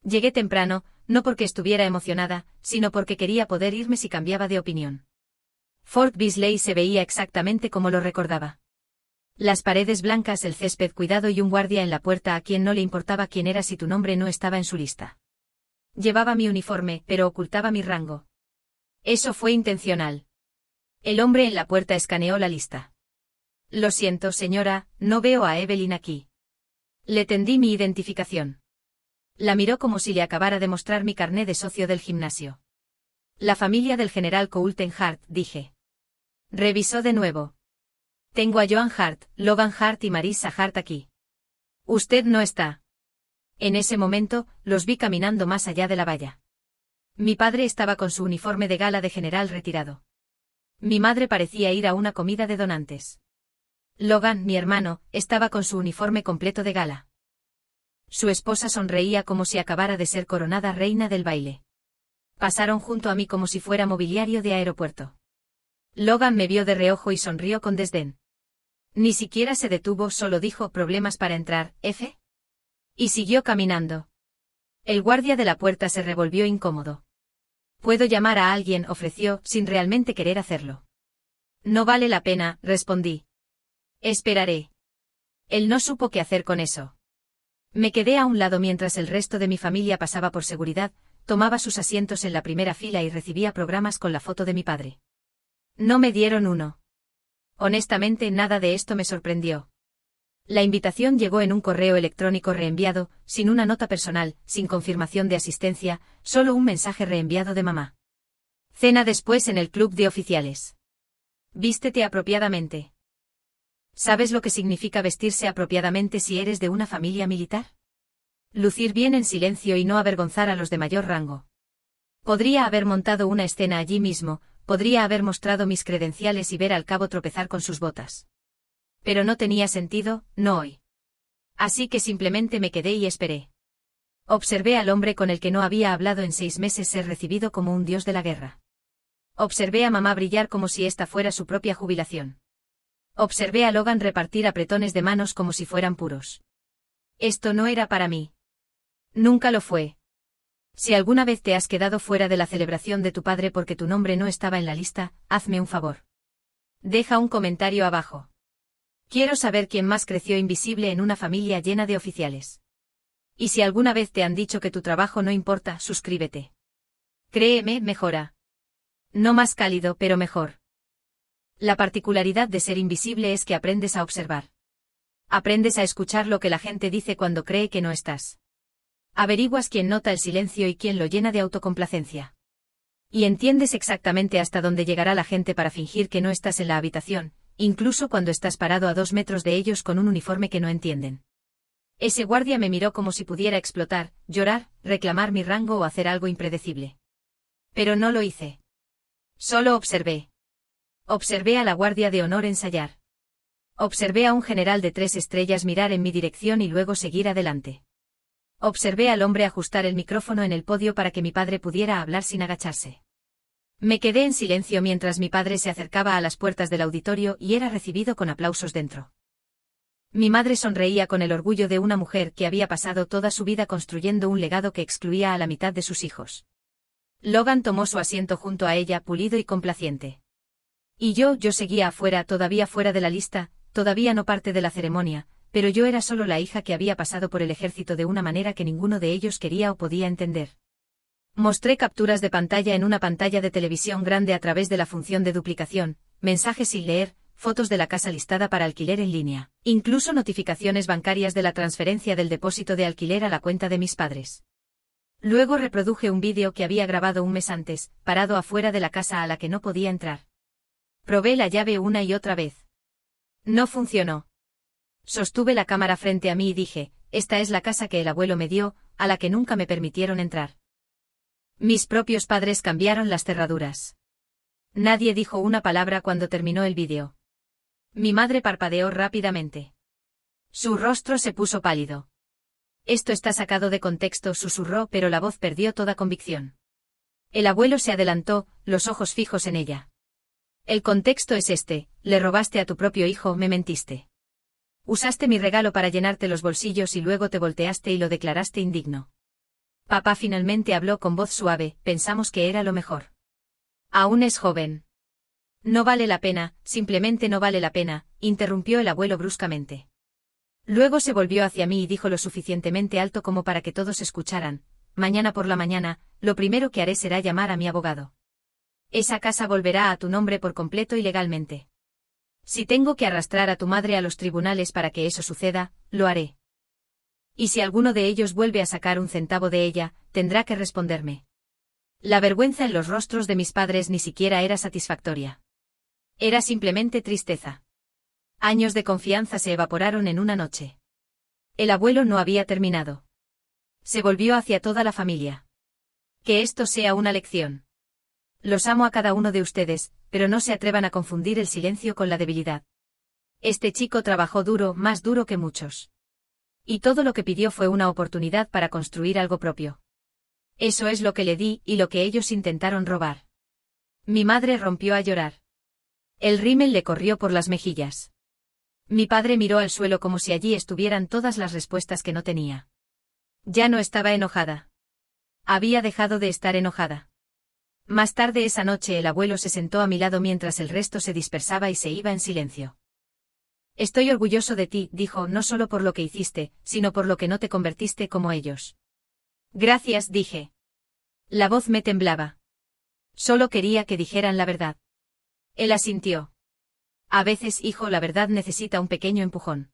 Llegué temprano, no porque estuviera emocionada, sino porque quería poder irme si cambiaba de opinión. Fort Beasley se veía exactamente como lo recordaba. Las paredes blancas, el césped cuidado y un guardia en la puerta a quien no le importaba quién era si tu nombre no estaba en su lista. Llevaba mi uniforme, pero ocultaba mi rango. Eso fue intencional. El hombre en la puerta escaneó la lista. Lo siento, señora, no veo a Evelyn aquí. Le tendí mi identificación. La miró como si le acabara de mostrar mi carné de socio del gimnasio. La familia del general Coulter Hart, dije. Revisó de nuevo. Tengo a Joan Hart, Logan Hart y Marissa Hart aquí. Usted no está. En ese momento, los vi caminando más allá de la valla. Mi padre estaba con su uniforme de gala de general retirado. Mi madre parecía ir a una comida de donantes. Logan, mi hermano, estaba con su uniforme completo de gala. Su esposa sonreía como si acabara de ser coronada reina del baile. Pasaron junto a mí como si fuera mobiliario de aeropuerto. Logan me vio de reojo y sonrió con desdén. Ni siquiera se detuvo, solo dijo problemas para entrar, F. Y siguió caminando. El guardia de la puerta se revolvió incómodo. Puedo llamar a alguien, ofreció, sin realmente querer hacerlo. No vale la pena, respondí. Esperaré. Él no supo qué hacer con eso. Me quedé a un lado mientras el resto de mi familia pasaba por seguridad, tomaba sus asientos en la primera fila y recibía programas con la foto de mi padre. No me dieron uno. Honestamente, nada de esto me sorprendió. La invitación llegó en un correo electrónico reenviado, sin una nota personal, sin confirmación de asistencia, solo un mensaje reenviado de mamá. Cena después en el club de oficiales. Vístete apropiadamente. ¿Sabes lo que significa vestirse apropiadamente si eres de una familia militar? Lucir bien en silencio y no avergonzar a los de mayor rango. Podría haber montado una escena allí mismo, podría haber mostrado mis credenciales y ver al cabo tropezar con sus botas. Pero no tenía sentido, no hoy. Así que simplemente me quedé y esperé. Observé al hombre con el que no había hablado en 6 meses ser recibido como un dios de la guerra. Observé a mamá brillar como si esta fuera su propia jubilación. Observé a Logan repartir apretones de manos como si fueran puros. Esto no era para mí. Nunca lo fue. Si alguna vez te has quedado fuera de la celebración de tu padre porque tu nombre no estaba en la lista, hazme un favor. Deja un comentario abajo. Quiero saber quién más creció invisible en una familia llena de oficiales. Y si alguna vez te han dicho que tu trabajo no importa, suscríbete. Créeme, mejora. No más cálido, pero mejor. La particularidad de ser invisible es que aprendes a observar. Aprendes a escuchar lo que la gente dice cuando cree que no estás. Averiguas quién nota el silencio y quién lo llena de autocomplacencia. Y entiendes exactamente hasta dónde llegará la gente para fingir que no estás en la habitación, incluso cuando estás parado a 2 metros de ellos con un uniforme que no entienden. Ese guardia me miró como si pudiera explotar, llorar, reclamar mi rango o hacer algo impredecible. Pero no lo hice. Solo observé. Observé a la guardia de honor ensayar. Observé a un general de 3 estrellas mirar en mi dirección y luego seguir adelante. Observé al hombre ajustar el micrófono en el podio para que mi padre pudiera hablar sin agacharse. Me quedé en silencio mientras mi padre se acercaba a las puertas del auditorio y era recibido con aplausos dentro. Mi madre sonreía con el orgullo de una mujer que había pasado toda su vida construyendo un legado que excluía a la mitad de sus hijos. Logan tomó su asiento junto a ella, pulido y complaciente. Y yo seguía afuera, todavía fuera de la lista, todavía no parte de la ceremonia, pero yo era solo la hija que había pasado por el ejército de una manera que ninguno de ellos quería o podía entender. Mostré capturas de pantalla en una pantalla de televisión grande a través de la función de duplicación, mensajes sin leer, fotos de la casa listada para alquiler en línea, incluso notificaciones bancarias de la transferencia del depósito de alquiler a la cuenta de mis padres. Luego reproduje un vídeo que había grabado un mes antes, parado afuera de la casa a la que no podía entrar. Probé la llave una y otra vez. No funcionó. Sostuve la cámara frente a mí y dije, esta es la casa que el abuelo me dio, a la que nunca me permitieron entrar. Mis propios padres cambiaron las cerraduras. Nadie dijo una palabra cuando terminó el vídeo. Mi madre parpadeó rápidamente. Su rostro se puso pálido. Esto está sacado de contexto, susurró, pero la voz perdió toda convicción. El abuelo se adelantó, los ojos fijos en ella. El contexto es este: le robaste a tu propio hijo, me mentiste. Usaste mi regalo para llenarte los bolsillos y luego te volteaste y lo declaraste indigno. Papá finalmente habló con voz suave, pensamos que era lo mejor. Aún es joven. No vale la pena, simplemente no vale la pena, interrumpió el abuelo bruscamente. Luego se volvió hacia mí y dijo lo suficientemente alto como para que todos escucharan: mañana por la mañana, lo primero que haré será llamar a mi abogado. Esa casa volverá a tu nombre por completo y legalmente. Si tengo que arrastrar a tu madre a los tribunales para que eso suceda, lo haré. Y si alguno de ellos vuelve a sacar un centavo de ella, tendrá que responderme. La vergüenza en los rostros de mis padres ni siquiera era satisfactoria. Era simplemente tristeza. Años de confianza se evaporaron en una noche. El abuelo no había terminado. Se volvió hacia toda la familia. Que esto sea una lección. Los amo a cada uno de ustedes, pero no se atrevan a confundir el silencio con la debilidad. Este chico trabajó duro, más duro que muchos. Y todo lo que pidió fue una oportunidad para construir algo propio. Eso es lo que le di y lo que ellos intentaron robar. Mi madre rompió a llorar. El rímel le corrió por las mejillas. Mi padre miró al suelo como si allí estuvieran todas las respuestas que no tenía. Ya no estaba enojada. Había dejado de estar enojada. Más tarde esa noche el abuelo se sentó a mi lado mientras el resto se dispersaba y se iba en silencio. Estoy orgulloso de ti, dijo, no solo por lo que hiciste, sino por lo que no te convertiste como ellos. Gracias, dije. La voz me temblaba. Solo quería que dijeran la verdad. Él asintió. A veces, hijo, la verdad necesita un pequeño empujón.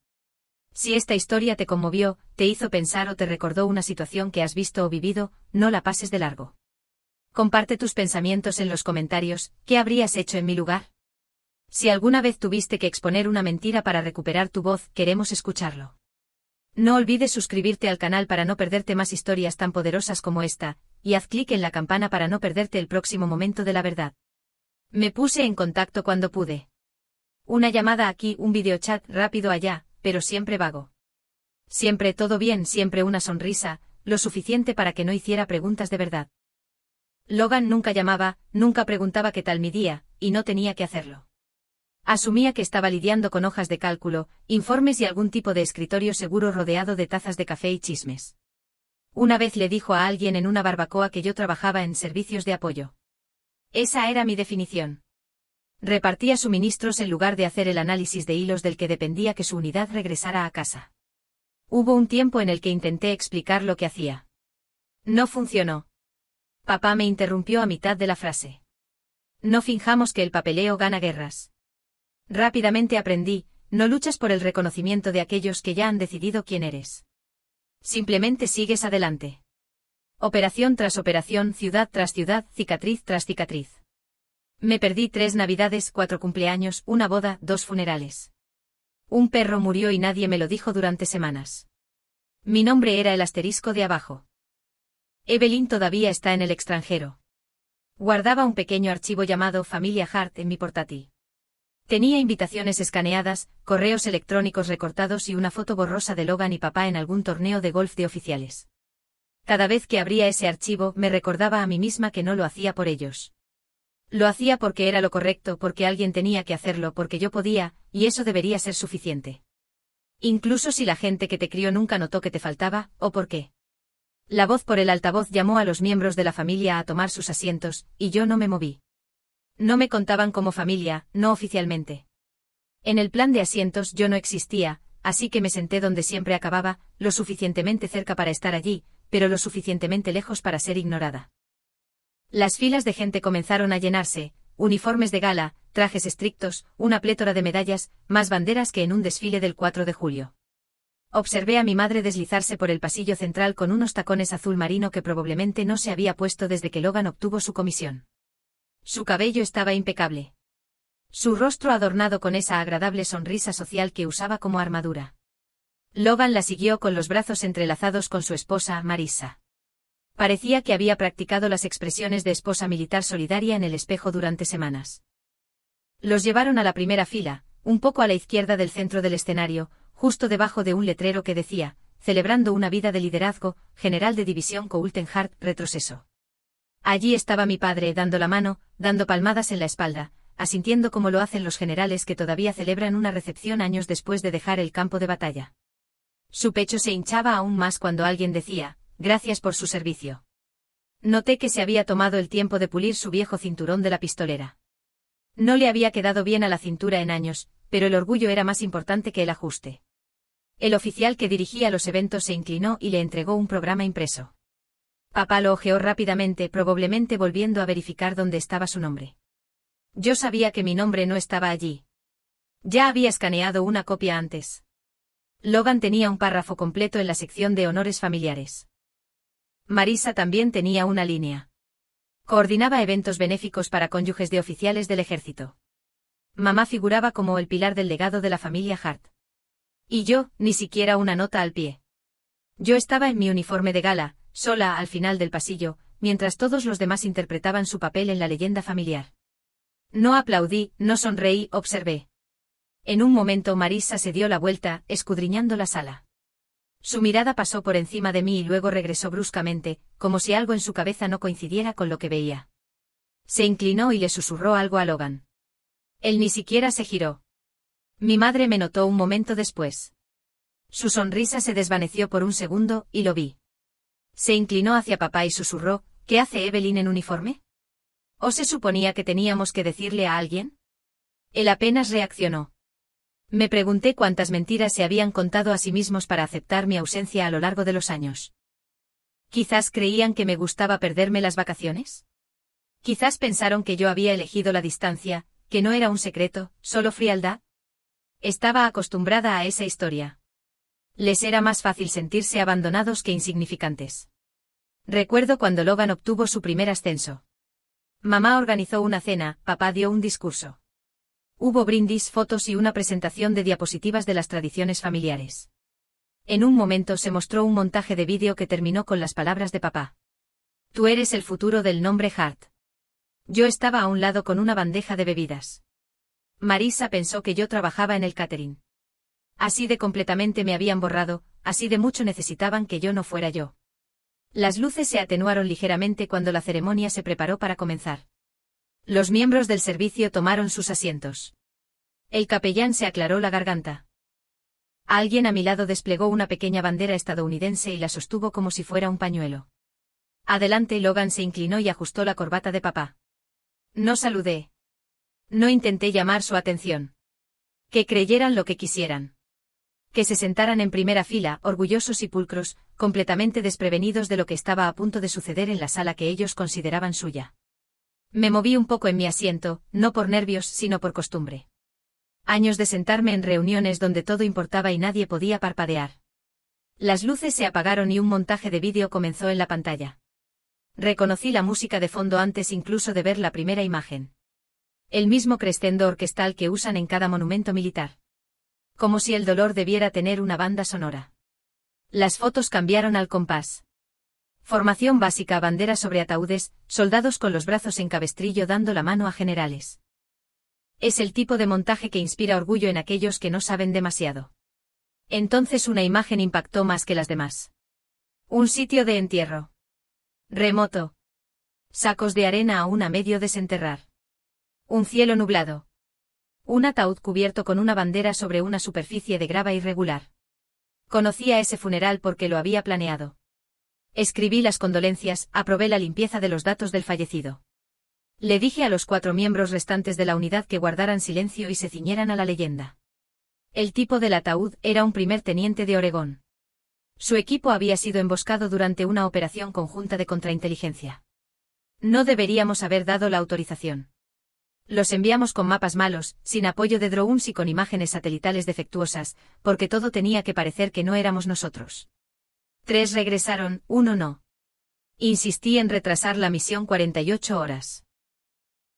Si esta historia te conmovió, te hizo pensar o te recordó una situación que has visto o vivido, no la pases de largo. Comparte tus pensamientos en los comentarios. ¿Qué habrías hecho en mi lugar? Si alguna vez tuviste que exponer una mentira para recuperar tu voz, queremos escucharlo. No olvides suscribirte al canal para no perderte más historias tan poderosas como esta, y haz clic en la campana para no perderte el próximo momento de la verdad. Me puse en contacto cuando pude. Una llamada aquí, un videochat rápido allá, pero siempre vago. Siempre todo bien, siempre una sonrisa, lo suficiente para que no hiciera preguntas de verdad. Logan nunca llamaba, nunca preguntaba qué tal mi día, y no tenía que hacerlo. Asumía que estaba lidiando con hojas de cálculo, informes y algún tipo de escritorio seguro rodeado de tazas de café y chismes. Una vez le dijo a alguien en una barbacoa que yo trabajaba en servicios de apoyo. Esa era mi definición. Repartía suministros en lugar de hacer el análisis de hilos del que dependía que su unidad regresara a casa. Hubo un tiempo en el que intenté explicar lo que hacía. No funcionó. Papá me interrumpió a mitad de la frase. No finjamos que el papeleo gana guerras. Rápidamente aprendí, no luchas por el reconocimiento de aquellos que ya han decidido quién eres. Simplemente sigues adelante. Operación tras operación, ciudad tras ciudad, cicatriz tras cicatriz. Me perdí 3 navidades, 4 cumpleaños, una boda, 2 funerales. Un perro murió y nadie me lo dijo durante semanas. Mi nombre era el asterisco de abajo. Evelyn todavía está en el extranjero. Guardaba un pequeño archivo llamado Familia Hart en mi portátil. Tenía invitaciones escaneadas, correos electrónicos recortados y una foto borrosa de Logan y papá en algún torneo de golf de oficiales. Cada vez que abría ese archivo me recordaba a mí misma que no lo hacía por ellos. Lo hacía porque era lo correcto, porque alguien tenía que hacerlo, porque yo podía, y eso debería ser suficiente. Incluso si la gente que te crió nunca notó que te faltaba, ¿o por qué? La voz por el altavoz llamó a los miembros de la familia a tomar sus asientos, y yo no me moví. No me contaban como familia, no oficialmente. En el plan de asientos yo no existía, así que me senté donde siempre acababa, lo suficientemente cerca para estar allí, pero lo suficientemente lejos para ser ignorada. Las filas de gente comenzaron a llenarse, uniformes de gala, trajes estrictos, una plétora de medallas, más banderas que en un desfile del 4 de julio. Observé a mi madre deslizarse por el pasillo central con unos tacones azul marino que probablemente no se había puesto desde que Logan obtuvo su comisión. Su cabello estaba impecable. Su rostro adornado con esa agradable sonrisa social que usaba como armadura. Logan la siguió con los brazos entrelazados con su esposa, Marissa. Parecía que había practicado las expresiones de esposa militar solidaria en el espejo durante semanas. Los llevaron a la primera fila, un poco a la izquierda del centro del escenario, justo debajo de un letrero que decía, celebrando una vida de liderazgo, general de división Coulton Hart, retroceso. Allí estaba mi padre dando la mano, dando palmadas en la espalda, asintiendo como lo hacen los generales que todavía celebran una recepción años después de dejar el campo de batalla. Su pecho se hinchaba aún más cuando alguien decía, gracias por su servicio. Noté que se había tomado el tiempo de pulir su viejo cinturón de la pistolera. No le había quedado bien a la cintura en años, pero el orgullo era más importante que el ajuste. El oficial que dirigía los eventos se inclinó y le entregó un programa impreso. Papá lo hojeó rápidamente, probablemente volviendo a verificar dónde estaba su nombre. Yo sabía que mi nombre no estaba allí. Ya había escaneado una copia antes. Logan tenía un párrafo completo en la sección de honores familiares. Marisa también tenía una línea. Coordinaba eventos benéficos para cónyuges de oficiales del ejército. Mamá figuraba como el pilar del legado de la familia Hart. Y yo, ni siquiera una nota al pie. Yo estaba en mi uniforme de gala, sola al final del pasillo, mientras todos los demás interpretaban su papel en la leyenda familiar. No aplaudí, no sonreí, observé. En un momento Marisa se dio la vuelta, escudriñando la sala. Su mirada pasó por encima de mí y luego regresó bruscamente, como si algo en su cabeza no coincidiera con lo que veía. Se inclinó y le susurró algo a Logan. Él ni siquiera se giró. Mi madre me notó un momento después. Su sonrisa se desvaneció por un segundo, y lo vi. Se inclinó hacia papá y susurró, ¿qué hace Evelyn en uniforme? ¿O se suponía que teníamos que decirle a alguien? Él apenas reaccionó. Me pregunté cuántas mentiras se habían contado a sí mismos para aceptar mi ausencia a lo largo de los años. Quizás creían que me gustaba perderme las vacaciones. Quizás pensaron que yo había elegido la distancia, que no era un secreto, solo frialdad. Estaba acostumbrada a esa historia. Les era más fácil sentirse abandonados que insignificantes. Recuerdo cuando Logan obtuvo su primer ascenso. Mamá organizó una cena, papá dio un discurso. Hubo brindis, fotos y una presentación de diapositivas de las tradiciones familiares. En un momento se mostró un montaje de vídeo que terminó con las palabras de papá. Tú eres el futuro del nombre Hart. Yo estaba a un lado con una bandeja de bebidas. Marisa pensó que yo trabajaba en el catering. Así de completamente me habían borrado, así de mucho necesitaban que yo no fuera yo. Las luces se atenuaron ligeramente cuando la ceremonia se preparó para comenzar. Los miembros del servicio tomaron sus asientos. El capellán se aclaró la garganta. Alguien a mi lado desplegó una pequeña bandera estadounidense y la sostuvo como si fuera un pañuelo. Adelante, Logan se inclinó y ajustó la corbata de papá. No saludé. No intenté llamar su atención. Que creyeran lo que quisieran. Que se sentaran en primera fila, orgullosos y pulcros, completamente desprevenidos de lo que estaba a punto de suceder en la sala que ellos consideraban suya. Me moví un poco en mi asiento, no por nervios, sino por costumbre. Años de sentarme en reuniones donde todo importaba y nadie podía parpadear. Las luces se apagaron y un montaje de vídeo comenzó en la pantalla. Reconocí la música de fondo antes incluso de ver la primera imagen. El mismo crescendo orquestal que usan en cada monumento militar. Como si el dolor debiera tener una banda sonora. Las fotos cambiaron al compás. Formación básica, bandera sobre ataúdes, soldados con los brazos en cabestrillo dando la mano a generales. Es el tipo de montaje que inspira orgullo en aquellos que no saben demasiado. Entonces una imagen impactó más que las demás. Un sitio de entierro. Remoto. Sacos de arena aún a medio desenterrar. Un cielo nublado. Un ataúd cubierto con una bandera sobre una superficie de grava irregular. Conocía ese funeral porque lo había planeado. Escribí las condolencias, aprobé la limpieza de los datos del fallecido. Le dije a los 4 miembros restantes de la unidad que guardaran silencio y se ciñeran a la leyenda. El tipo del ataúd era un primer teniente de Oregón. Su equipo había sido emboscado durante una operación conjunta de contrainteligencia. No deberíamos haber dado la autorización. Los enviamos con mapas malos, sin apoyo de drones y con imágenes satelitales defectuosas, porque todo tenía que parecer que no éramos nosotros. 3 regresaron, 1 no. Insistí en retrasar la misión 48 horas.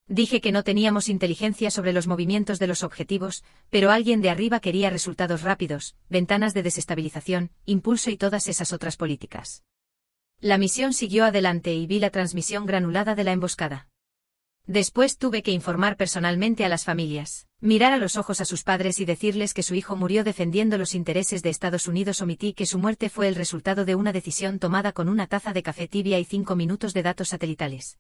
Dije que no teníamos inteligencia sobre los movimientos de los objetivos, pero alguien de arriba quería resultados rápidos, ventanas de desestabilización, impulso y todas esas otras políticas. La misión siguió adelante y vi la transmisión granulada de la emboscada. Después tuve que informar personalmente a las familias, mirar a los ojos a sus padres y decirles que su hijo murió defendiendo los intereses de Estados Unidos. Omití que su muerte fue el resultado de una decisión tomada con una taza de café tibia y 5 minutos de datos satelitales.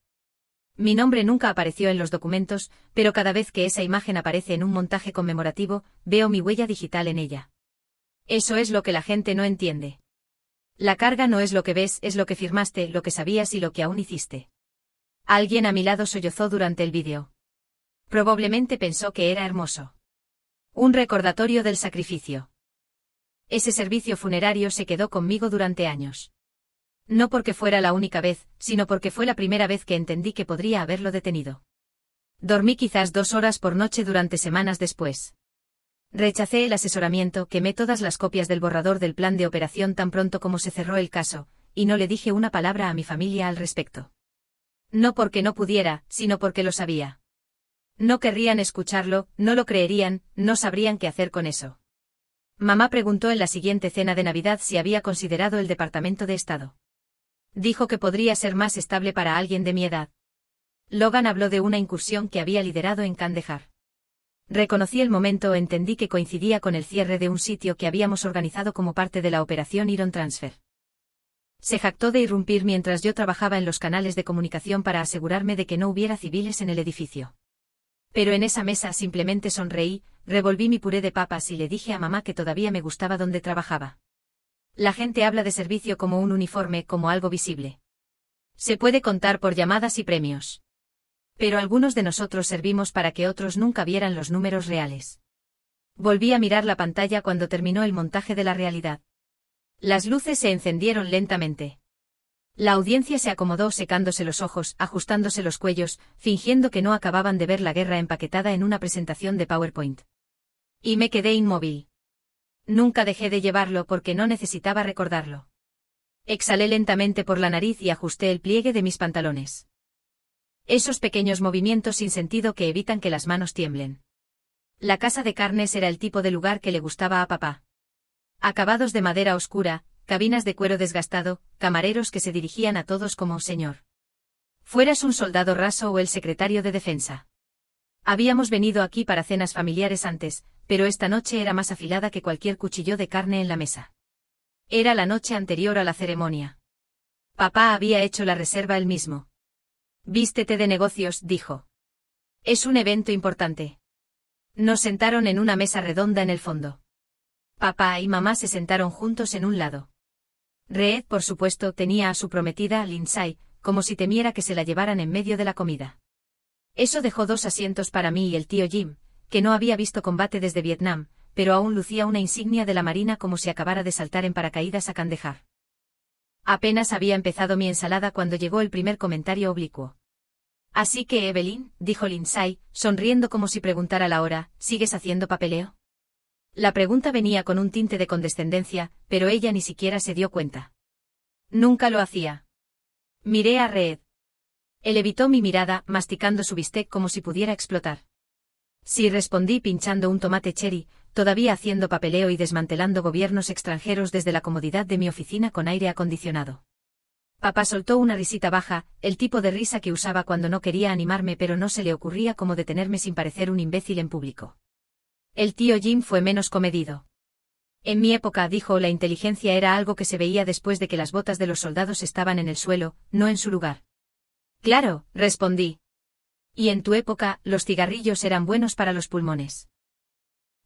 Mi nombre nunca apareció en los documentos, pero cada vez que esa imagen aparece en un montaje conmemorativo, veo mi huella digital en ella. Eso es lo que la gente no entiende. La carga no es lo que ves, es lo que firmaste, lo que sabías y lo que aún hiciste. Alguien a mi lado sollozó durante el vídeo. Probablemente pensó que era hermoso. Un recordatorio del sacrificio. Ese servicio funerario se quedó conmigo durante años. No porque fuera la única vez, sino porque fue la primera vez que entendí que podría haberlo detenido. Dormí quizás 2 horas por noche durante semanas después. Rechacé el asesoramiento, quemé todas las copias del borrador del plan de operación tan pronto como se cerró el caso, y no le dije una palabra a mi familia al respecto. No porque no pudiera, sino porque lo sabía. No querrían escucharlo, no lo creerían, no sabrían qué hacer con eso. Mamá preguntó en la siguiente cena de Navidad si había considerado el Departamento de Estado. Dijo que podría ser más estable para alguien de mi edad. Logan habló de una incursión que había liderado en Kandahar. Reconocí el momento, entendí que coincidía con el cierre de un sitio que habíamos organizado como parte de la operación Iron Transfer. Se jactó de irrumpir mientras yo trabajaba en los canales de comunicación para asegurarme de que no hubiera civiles en el edificio. Pero en esa mesa simplemente sonreí, revolví mi puré de papas y le dije a mamá que todavía me gustaba donde trabajaba. La gente habla de servicio como un uniforme, como algo visible. Se puede contar por llamadas y premios. Pero algunos de nosotros servimos para que otros nunca vieran los números reales. Volví a mirar la pantalla cuando terminó el montaje de la realidad. Las luces se encendieron lentamente. La audiencia se acomodó secándose los ojos, ajustándose los cuellos, fingiendo que no acababan de ver la guerra empaquetada en una presentación de PowerPoint. Y me quedé inmóvil. Nunca dejé de llevarlo porque no necesitaba recordarlo. Exhalé lentamente por la nariz y ajusté el pliegue de mis pantalones. Esos pequeños movimientos sin sentido que evitan que las manos tiemblen. La casa de carnes era el tipo de lugar que le gustaba a papá. Acabados de madera oscura, cabinas de cuero desgastado, camareros que se dirigían a todos como señor. Fueras un soldado raso o el secretario de defensa. Habíamos venido aquí para cenas familiares antes, pero esta noche era más afilada que cualquier cuchillo de carne en la mesa. Era la noche anterior a la ceremonia. Papá había hecho la reserva él mismo. Vístete de negocios, dijo. Es un evento importante. Nos sentaron en una mesa redonda en el fondo. Papá y mamá se sentaron juntos en un lado. Reed, por supuesto, tenía a su prometida, Lindsay, como si temiera que se la llevaran en medio de la comida. Eso dejó 2 asientos para mí y el tío Jim, que no había visto combate desde Vietnam, pero aún lucía una insignia de la Marina como si acabara de saltar en paracaídas a Kandahar. Apenas había empezado mi ensalada cuando llegó el primer comentario oblicuo. Así que, Evelyn, dijo Lindsay, sonriendo como si preguntara la hora, ¿sigues haciendo papeleo? La pregunta venía con un tinte de condescendencia, pero ella ni siquiera se dio cuenta. Nunca lo hacía. Miré a Reed. Él evitó mi mirada, masticando su bistec como si pudiera explotar. Sí, respondí pinchando un tomate cherry, todavía haciendo papeleo y desmantelando gobiernos extranjeros desde la comodidad de mi oficina con aire acondicionado. Papá soltó una risita baja, el tipo de risa que usaba cuando no quería animarme, pero no se le ocurría cómo detenerme sin parecer un imbécil en público. El tío Jim fue menos comedido. En mi época, dijo, la inteligencia era algo que se veía después de que las botas de los soldados estaban en el suelo, no en su lugar. Claro, respondí. Y en tu época, los cigarrillos eran buenos para los pulmones.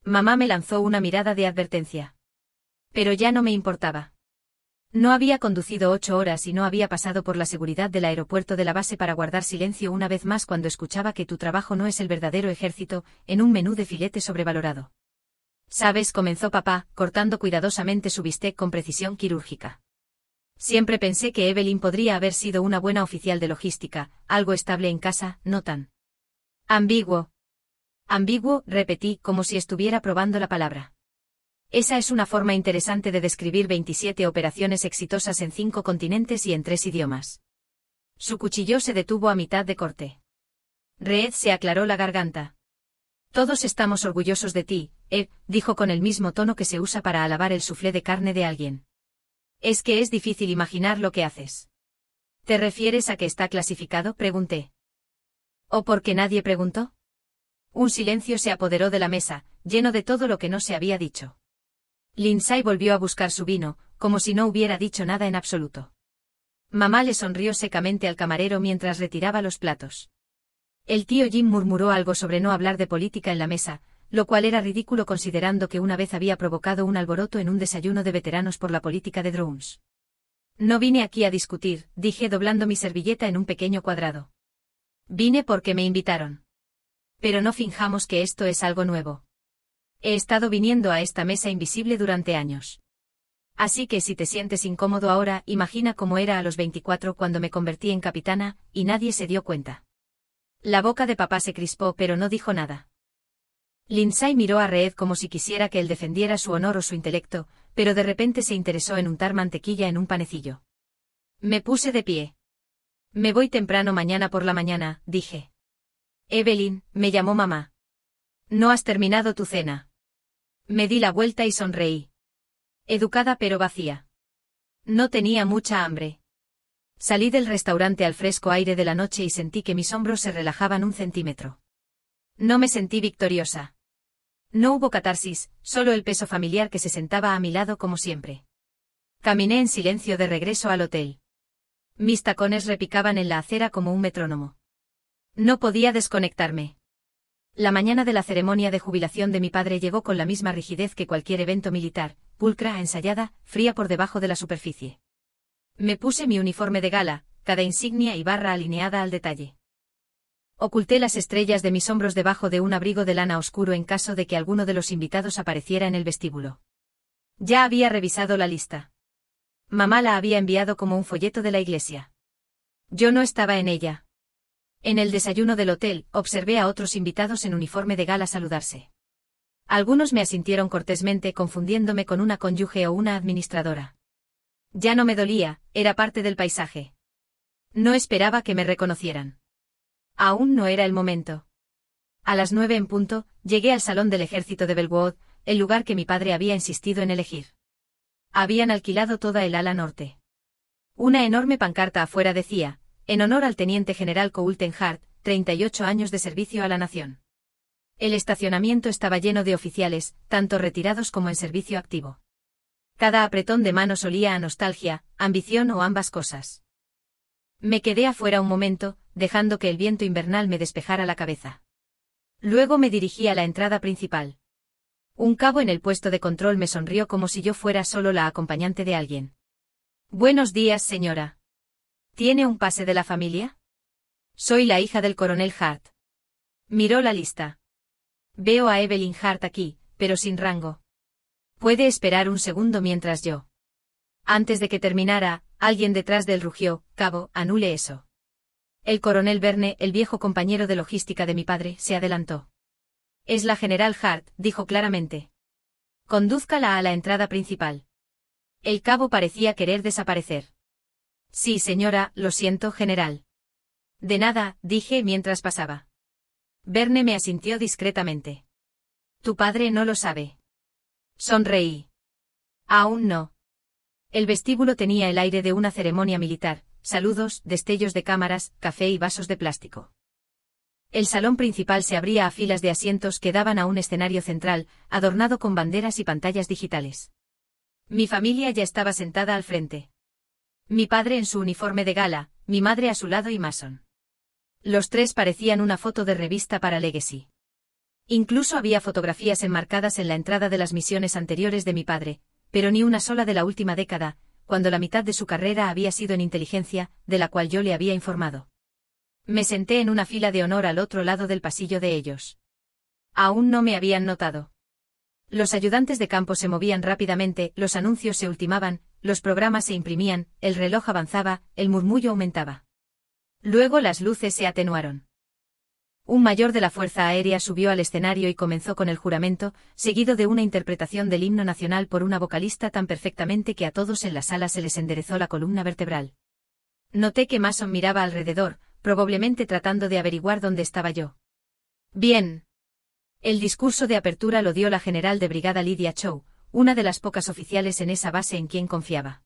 Mamá me lanzó una mirada de advertencia. Pero ya no me importaba. No había conducido 8 horas y no había pasado por la seguridad del aeropuerto de la base para guardar silencio una vez más cuando escuchaba que tu trabajo no es el verdadero ejército, en un menú de filete sobrevalorado. ¿Sabes?, comenzó papá, cortando cuidadosamente su bistec con precisión quirúrgica. Siempre pensé que Evelyn podría haber sido una buena oficial de logística, algo estable en casa, no tan ambiguo. Ambiguo, repetí, como si estuviera probando la palabra. Esa es una forma interesante de describir 27 operaciones exitosas en 5 continentes y en 3 idiomas. Su cuchillo se detuvo a mitad de corte. Reed se aclaró la garganta. Todos estamos orgullosos de ti, dijo con el mismo tono que se usa para alabar el soufflé de carne de alguien. Es que es difícil imaginar lo que haces. ¿Te refieres a que está clasificado?, pregunté. ¿O porque nadie preguntó? Un silencio se apoderó de la mesa, lleno de todo lo que no se había dicho. Lindsay volvió a buscar su vino, como si no hubiera dicho nada en absoluto. Mamá le sonrió secamente al camarero mientras retiraba los platos. El tío Jim murmuró algo sobre no hablar de política en la mesa, lo cual era ridículo considerando que una vez había provocado un alboroto en un desayuno de veteranos por la política de drones. No vine aquí a discutir, dije doblando mi servilleta en un pequeño cuadrado. Vine porque me invitaron. Pero no finjamos que esto es algo nuevo. He estado viniendo a esta mesa invisible durante años. Así que si te sientes incómodo ahora, imagina cómo era a los 24 cuando me convertí en capitana, y nadie se dio cuenta. La boca de papá se crispó pero no dijo nada. Lindsay miró a Reed como si quisiera que él defendiera su honor o su intelecto, pero de repente se interesó en untar mantequilla en un panecillo. Me puse de pie. Me voy temprano mañana por la mañana, dije. Evelyn, me llamó mamá. ¿No has terminado tu cena? Me di la vuelta y sonreí. Educada pero vacía. No tenía mucha hambre. Salí del restaurante al fresco aire de la noche y sentí que mis hombros se relajaban 1 centímetro. No me sentí victoriosa. No hubo catarsis, solo el peso familiar que se sentaba a mi lado como siempre. Caminé en silencio de regreso al hotel. Mis tacones repicaban en la acera como un metrónomo. No podía desconectarme. La mañana de la ceremonia de jubilación de mi padre llegó con la misma rigidez que cualquier evento militar, pulcra, ensayada, fría por debajo de la superficie. Me puse mi uniforme de gala, cada insignia y barra alineada al detalle. Oculté las estrellas de mis hombros debajo de un abrigo de lana oscuro en caso de que alguno de los invitados apareciera en el vestíbulo. Ya había revisado la lista. Mamá la había enviado como un folleto de la iglesia. Yo no estaba en ella. En el desayuno del hotel, observé a otros invitados en uniforme de gala saludarse. Algunos me asintieron cortésmente confundiéndome con una cónyuge o una administradora. Ya no me dolía, era parte del paisaje. No esperaba que me reconocieran. Aún no era el momento. A las 9 en punto, llegué al salón del ejército de Belwood, el lugar que mi padre había insistido en elegir. Habían alquilado toda el ala norte. Una enorme pancarta afuera decía, en honor al teniente general Coulton Hart, 38 años de servicio a la nación. El estacionamiento estaba lleno de oficiales, tanto retirados como en servicio activo. Cada apretón de manos olía a nostalgia, ambición o ambas cosas. Me quedé afuera un momento, dejando que el viento invernal me despejara la cabeza. Luego me dirigí a la entrada principal. Un cabo en el puesto de control me sonrió como si yo fuera solo la acompañante de alguien. Buenos días, señora. ¿Tiene un pase de la familia? Soy la hija del coronel Hart. Miró la lista. Veo a Evelyn Hart aquí, pero sin rango. Puede esperar un segundo mientras yo. Antes de que terminara, alguien detrás de él rugió, cabo, anule eso. El coronel Verne, el viejo compañero de logística de mi padre, se adelantó. Es la general Hart, dijo claramente. Condúzcala a la entrada principal. El cabo parecía querer desaparecer. Sí, señora, lo siento, general. De nada, dije mientras pasaba. Verne me asintió discretamente. Tu padre no lo sabe. Sonreí. Aún no. El vestíbulo tenía el aire de una ceremonia militar, saludos, destellos de cámaras, café y vasos de plástico. El salón principal se abría a filas de asientos que daban a un escenario central, adornado con banderas y pantallas digitales. Mi familia ya estaba sentada al frente. Mi padre en su uniforme de gala, mi madre a su lado y Mason. Los tres parecían una foto de revista para Legacy. Incluso había fotografías enmarcadas en la entrada de las misiones anteriores de mi padre, pero ni una sola de la última década, cuando la mitad de su carrera había sido en inteligencia, de la cual yo le había informado. Me senté en una fila de honor al otro lado del pasillo de ellos. Aún no me habían notado. Los ayudantes de campo se movían rápidamente, los anuncios se ultimaban, los programas se imprimían, el reloj avanzaba, el murmullo aumentaba. Luego las luces se atenuaron. Un mayor de la Fuerza Aérea subió al escenario y comenzó con el juramento, seguido de una interpretación del himno nacional por una vocalista tan perfectamente que a todos en la sala se les enderezó la columna vertebral. Noté que Mason miraba alrededor, probablemente tratando de averiguar dónde estaba yo. Bien. El discurso de apertura lo dio la general de brigada Lydia Chow, una de las pocas oficiales en esa base en quien confiaba.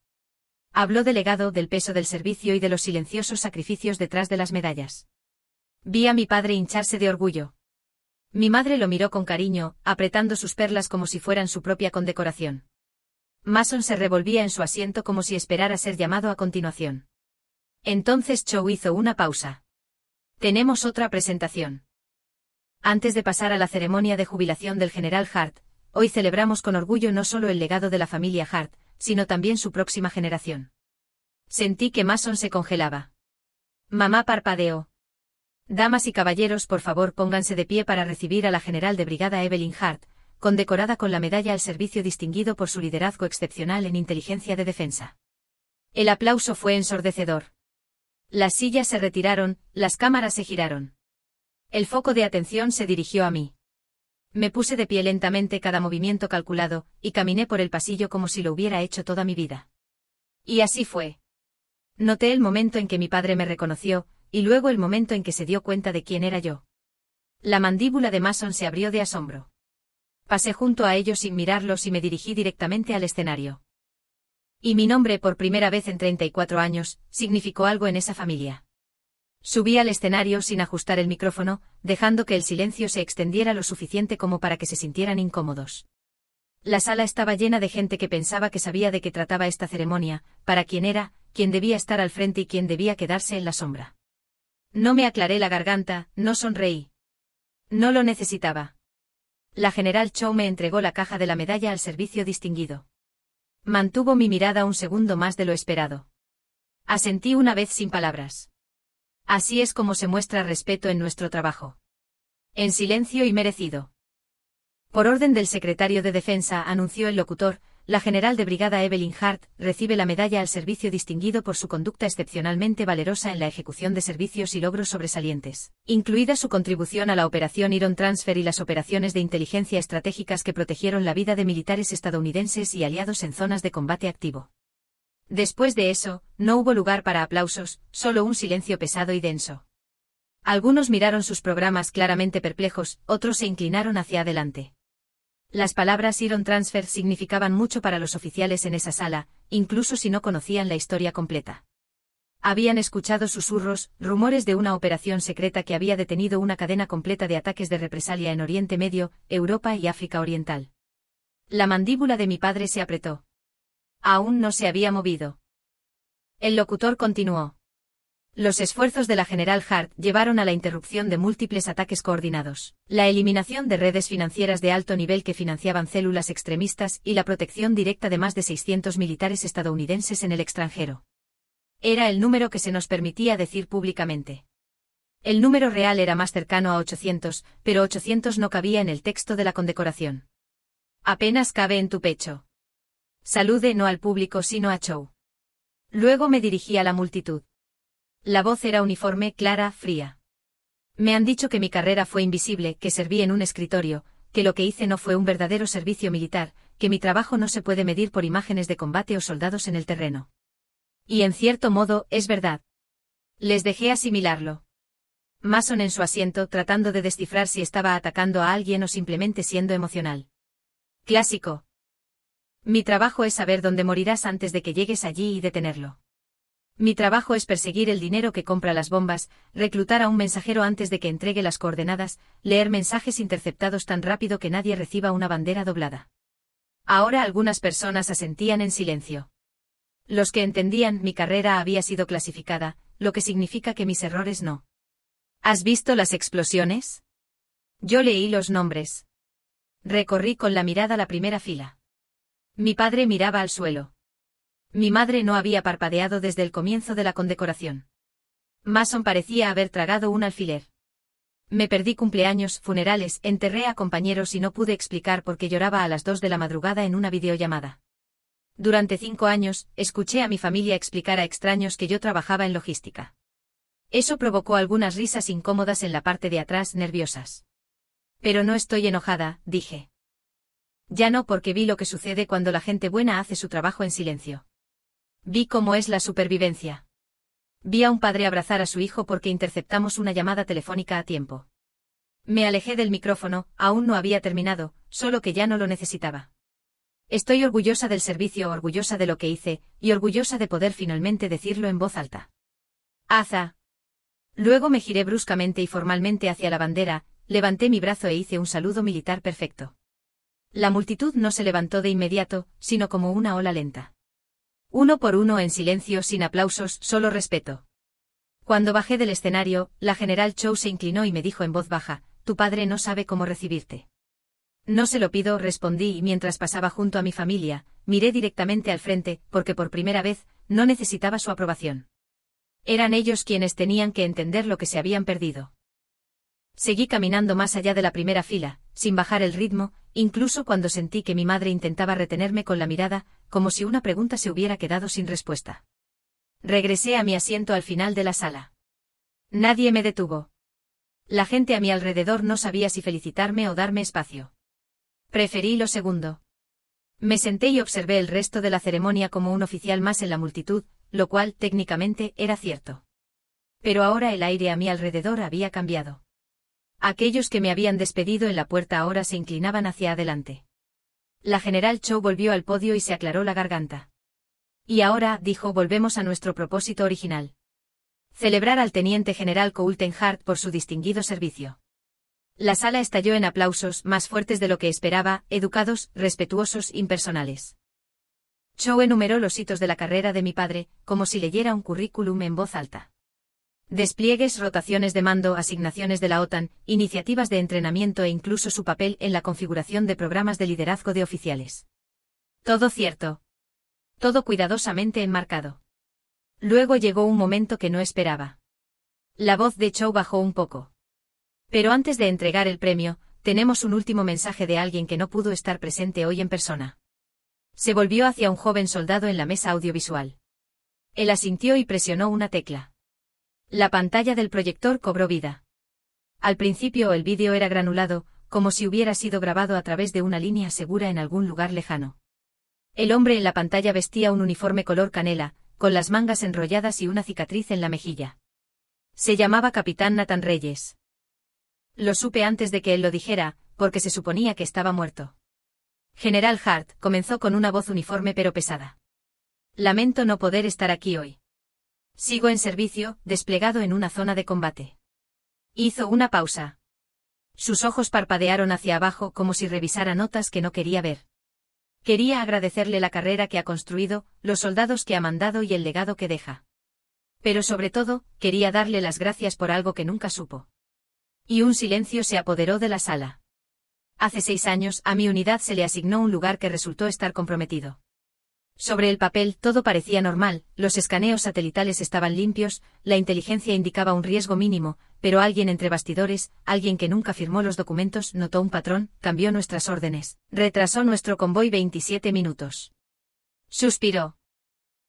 Habló del legado, del peso del servicio y de los silenciosos sacrificios detrás de las medallas. Vi a mi padre hincharse de orgullo. Mi madre lo miró con cariño, apretando sus perlas como si fueran su propia condecoración. Mason se revolvía en su asiento como si esperara ser llamado a continuación. Entonces Chow hizo una pausa. Tenemos otra presentación. Antes de pasar a la ceremonia de jubilación del general Hart, hoy celebramos con orgullo no solo el legado de la familia Hart, sino también su próxima generación. Sentí que Mason se congelaba. Mamá parpadeó. Damas y caballeros, por favor, pónganse de pie para recibir a la general de brigada Evelyn Hart, condecorada con la medalla al servicio distinguido por su liderazgo excepcional en inteligencia de defensa. El aplauso fue ensordecedor. Las sillas se retiraron, las cámaras se giraron. El foco de atención se dirigió a mí. Me puse de pie lentamente, cada movimiento calculado, y caminé por el pasillo como si lo hubiera hecho toda mi vida. Y así fue. Noté el momento en que mi padre me reconoció, y luego el momento en que se dio cuenta de quién era yo. La mandíbula de Mason se abrió de asombro. Pasé junto a ellos sin mirarlos y me dirigí directamente al escenario. Y mi nombre, por primera vez en 34 años, significó algo en esa familia. Subí al escenario sin ajustar el micrófono, dejando que el silencio se extendiera lo suficiente como para que se sintieran incómodos. La sala estaba llena de gente que pensaba que sabía de qué trataba esta ceremonia, para quién era, quién debía estar al frente y quién debía quedarse en la sombra. No me aclaré la garganta, no sonreí. No lo necesitaba. La general Chow me entregó la caja de la medalla al servicio distinguido. Mantuvo mi mirada un segundo más de lo esperado. Asentí una vez sin palabras. Así es como se muestra respeto en nuestro trabajo. En silencio y merecido. Por orden del secretario de Defensa, anunció el locutor, la general de brigada Evelyn Hart recibe la medalla al servicio distinguido por su conducta excepcionalmente valerosa en la ejecución de servicios y logros sobresalientes, incluida su contribución a la operación Iron Transfer y las operaciones de inteligencia estratégicas que protegieron la vida de militares estadounidenses y aliados en zonas de combate activo. Después de eso, no hubo lugar para aplausos, solo un silencio pesado y denso. Algunos miraron sus programas claramente perplejos, otros se inclinaron hacia adelante. Las palabras Iron Transfer significaban mucho para los oficiales en esa sala, incluso si no conocían la historia completa. Habían escuchado susurros, rumores de una operación secreta que había detenido una cadena completa de ataques de represalia en Oriente Medio, Europa y África Oriental. La mandíbula de mi padre se apretó. Aún no se había movido. El locutor continuó. Los esfuerzos de la general Hart llevaron a la interrupción de múltiples ataques coordinados, la eliminación de redes financieras de alto nivel que financiaban células extremistas y la protección directa de más de 600 militares estadounidenses en el extranjero. Era el número que se nos permitía decir públicamente. El número real era más cercano a 800, pero 800 no cabía en el texto de la condecoración. Apenas cabe en tu pecho. Salude no al público sino a Chow. Luego me dirigí a la multitud. La voz era uniforme, clara, fría. Me han dicho que mi carrera fue invisible, que serví en un escritorio, que lo que hice no fue un verdadero servicio militar, que mi trabajo no se puede medir por imágenes de combate o soldados en el terreno. Y en cierto modo, es verdad. Les dejé asimilarlo. Mason en su asiento, tratando de descifrar si estaba atacando a alguien o simplemente siendo emocional. Clásico. Mi trabajo es saber dónde morirás antes de que llegues allí y detenerlo. Mi trabajo es perseguir el dinero que compra las bombas, reclutar a un mensajero antes de que entregue las coordenadas, leer mensajes interceptados tan rápido que nadie reciba una bandera doblada. Ahora algunas personas asentían en silencio. Los que entendían mi carrera había sido clasificada, lo que significa que mis errores no. ¿Has visto las explosiones? Yo leí los nombres. Recorrí con la mirada la primera fila. Mi padre miraba al suelo. Mi madre no había parpadeado desde el comienzo de la condecoración. Mason parecía haber tragado un alfiler. Me perdí cumpleaños, funerales, enterré a compañeros y no pude explicar por qué lloraba a las 2 de la madrugada en una videollamada. Durante 5 años, escuché a mi familia explicar a extraños que yo trabajaba en logística. Eso provocó algunas risas incómodas en la parte de atrás, nerviosas. Pero no estoy enojada, dije. Ya no, porque vi lo que sucede cuando la gente buena hace su trabajo en silencio. Vi cómo es la supervivencia. Vi a un padre abrazar a su hijo porque interceptamos una llamada telefónica a tiempo. Me alejé del micrófono, aún no había terminado, solo que ya no lo necesitaba. Estoy orgullosa del servicio, orgullosa de lo que hice, y orgullosa de poder finalmente decirlo en voz alta. ¡Aza! Luego me giré bruscamente y formalmente hacia la bandera, levanté mi brazo e hice un saludo militar perfecto. La multitud no se levantó de inmediato, sino como una ola lenta. Uno por uno en silencio, sin aplausos, solo respeto. Cuando bajé del escenario, la general Chow se inclinó y me dijo en voz baja, «Tu padre no sabe cómo recibirte». «No se lo pido», respondí y mientras pasaba junto a mi familia, miré directamente al frente, porque por primera vez, no necesitaba su aprobación. Eran ellos quienes tenían que entender lo que se habían perdido. Seguí caminando más allá de la primera fila, sin bajar el ritmo, incluso cuando sentí que mi madre intentaba retenerme con la mirada, como si una pregunta se hubiera quedado sin respuesta. Regresé a mi asiento al final de la sala. Nadie me detuvo. La gente a mi alrededor no sabía si felicitarme o darme espacio. Preferí lo segundo. Me senté y observé el resto de la ceremonia como un oficial más en la multitud, lo cual, técnicamente, era cierto. Pero ahora el aire a mi alrededor había cambiado. Aquellos que me habían despedido en la puerta ahora se inclinaban hacia adelante. La general Cho volvió al podio y se aclaró la garganta. Y ahora, dijo, volvemos a nuestro propósito original. Celebrar al teniente general Coulthard por su distinguido servicio. La sala estalló en aplausos, más fuertes de lo que esperaba, educados, respetuosos, impersonales. Cho enumeró los hitos de la carrera de mi padre, como si leyera un currículum en voz alta. Despliegues, rotaciones de mando, asignaciones de la OTAN, iniciativas de entrenamiento e incluso su papel en la configuración de programas de liderazgo de oficiales. Todo cierto. Todo cuidadosamente enmarcado. Luego llegó un momento que no esperaba. La voz de Cho bajó un poco. Pero antes de entregar el premio, tenemos un último mensaje de alguien que no pudo estar presente hoy en persona. Se volvió hacia un joven soldado en la mesa audiovisual. Él asintió y presionó una tecla. La pantalla del proyector cobró vida. Al principio el vídeo era granulado, como si hubiera sido grabado a través de una línea segura en algún lugar lejano. El hombre en la pantalla vestía un uniforme color canela, con las mangas enrolladas y una cicatriz en la mejilla. Se llamaba Capitán Nathan Reyes. Lo supe antes de que él lo dijera, porque se suponía que estaba muerto. General Hart, comenzó con una voz uniforme pero pesada. Lamento no poder estar aquí hoy. Sigo en servicio, desplegado en una zona de combate. Hizo una pausa. Sus ojos parpadearon hacia abajo como si revisara notas que no quería ver. Quería agradecerle la carrera que ha construido, los soldados que ha mandado y el legado que deja. Pero sobre todo, quería darle las gracias por algo que nunca supo. Y un silencio se apoderó de la sala. Hace 6 años, a mi unidad se le asignó un lugar que resultó estar comprometido. Sobre el papel todo parecía normal, los escaneos satelitales estaban limpios, la inteligencia indicaba un riesgo mínimo, pero alguien entre bastidores, alguien que nunca firmó los documentos, notó un patrón, cambió nuestras órdenes, retrasó nuestro convoy 27 minutos. Suspiró.